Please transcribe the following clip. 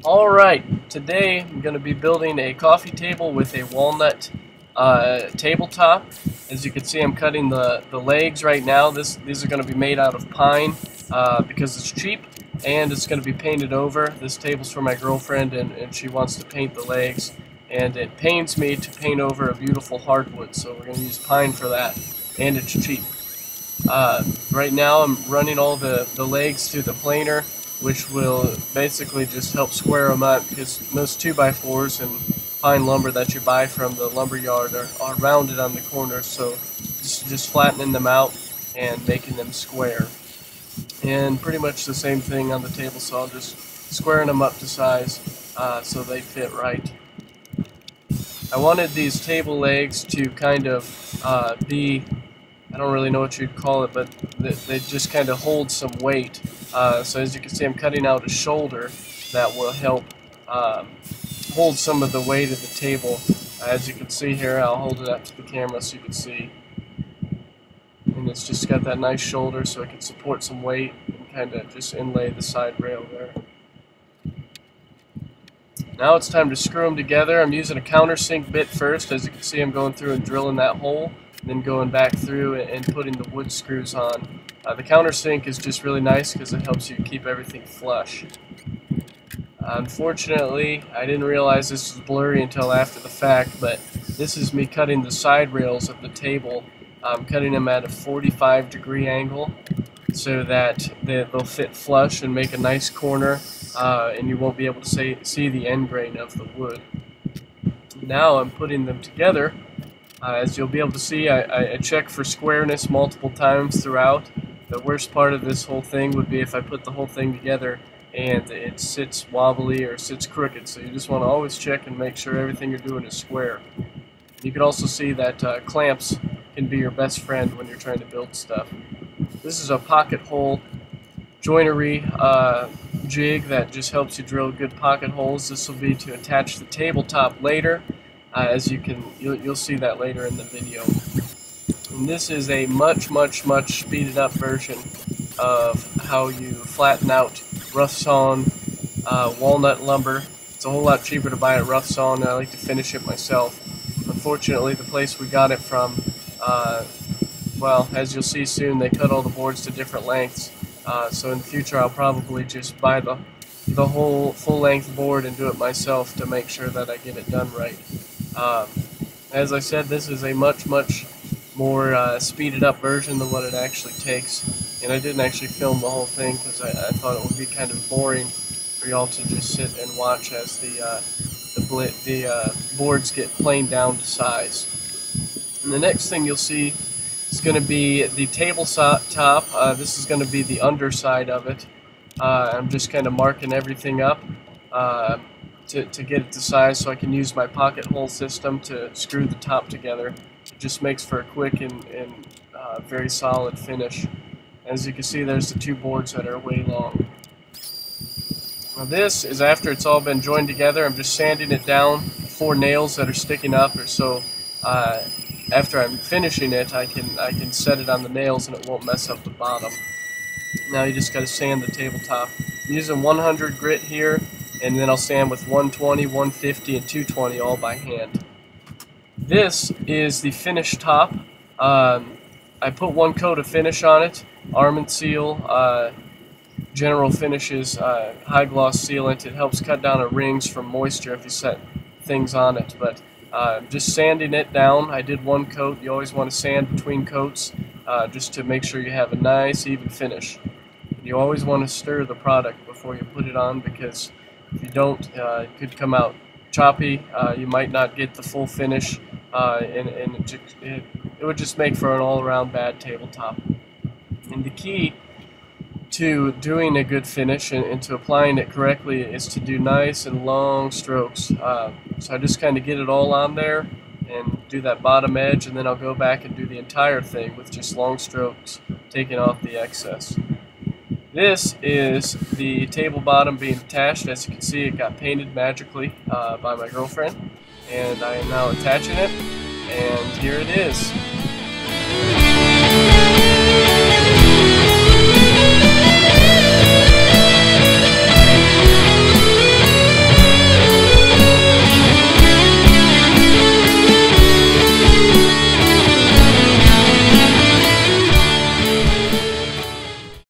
Alright, today I'm going to be building a coffee table with a walnut tabletop. As you can see, I'm cutting the legs right now. These are going to be made out of pine because it's cheap, and it's going to be painted over. This table's for my girlfriend, and she wants to paint the legs, and it pains me to paint over a beautiful hardwood, so we're going to use pine for that, and it's cheap. Right now I'm running all the legs through the planer, which will basically just help square them up, because most 2x4s and pine lumber that you buy from the lumber yard are rounded on the corners, so just flattening them out and making them square. And pretty much the same thing on the table saw, just squaring them up to size so they fit right. I wanted these table legs to kind of be, I don't really know what you'd call it, but they just kind of hold some weight. So as you can see, I'm cutting out a shoulder that will help hold some of the weight of the table. As you can see here, I'll hold it up to the camera so you can see. And it's just got that nice shoulder so it can support some weight and kind of just inlay the side rail there. Now it's time to screw them together. I'm using a countersink bit first. As you can see, I'm going through and drilling that hole, then going back through and putting the wood screws on. The countersink is just really nice because it helps you keep everything flush. Unfortunately, I didn't realize this was blurry until after the fact, but this is me cutting the side rails of the table. I'm cutting them at a 45-degree angle so that they'll fit flush and make a nice corner, and you won't be able to see the end grain of the wood. Now I'm putting them together. As you'll be able to see, I check for squareness multiple times throughout. The worst part of this whole thing would be if I put the whole thing together and it sits wobbly or sits crooked. So you just want to always check and make sure everything you're doing is square. You can also see that clamps can be your best friend when you're trying to build stuff. This is a pocket hole joinery jig that just helps you drill good pocket holes. This will be to attach the tabletop later. As you'll see that later in the video. And this is a much speeded up version of how you flatten out rough sawn walnut lumber. It's a whole lot cheaper to buy it rough sawn, and I like to finish it myself. Unfortunately, the place we got it from, well, as you'll see soon, they cut all the boards to different lengths. So in the future, I'll probably just buy the whole full-length board and do it myself to make sure that I get it done right. As I said, this is a much more speeded up version than what it actually takes, and I didn't actually film the whole thing because I thought it would be kind of boring for y'all to just sit and watch as the boards get planed down to size. And the next thing you'll see is going to be the tabletop. This is going to be the underside of it. I'm just kind of marking everything up to get it to size so I can use my pocket hole system to screw the top together. It just makes for a quick and very solid finish. As you can see, there's the two boards that are way long. Now this is after it's all been joined together. I'm just sanding it down, 4 nails that are sticking up, or so after I'm finishing it I can set it on the nails and it won't mess up the bottom. Now you just got to sand the tabletop. I'm using 100 grit here, and then I'll sand with 120, 150, and 220 all by hand. This is the finished top. I put 1 coat of finish on it, Arm and Seal, General Finishes, high gloss sealant. It helps cut down on rings from moisture if you set things on it. But just sanding it down, I did 1 coat. You always want to sand between coats just to make sure you have a nice even finish. You always want to stir the product before you put it on, because if you don't, it could come out choppy. You might not get the full finish, and it would just make for an all-around bad tabletop. And the key to doing a good finish and to applying it correctly is to do nice and long strokes. So I just kind of get it all on there and do that bottom edge, and then I'll go back and do the entire thing with just long strokes, taking off the excess. This is the table bottom being attached. As you can see, it got painted magically by my girlfriend, and I am now attaching it, and here it is.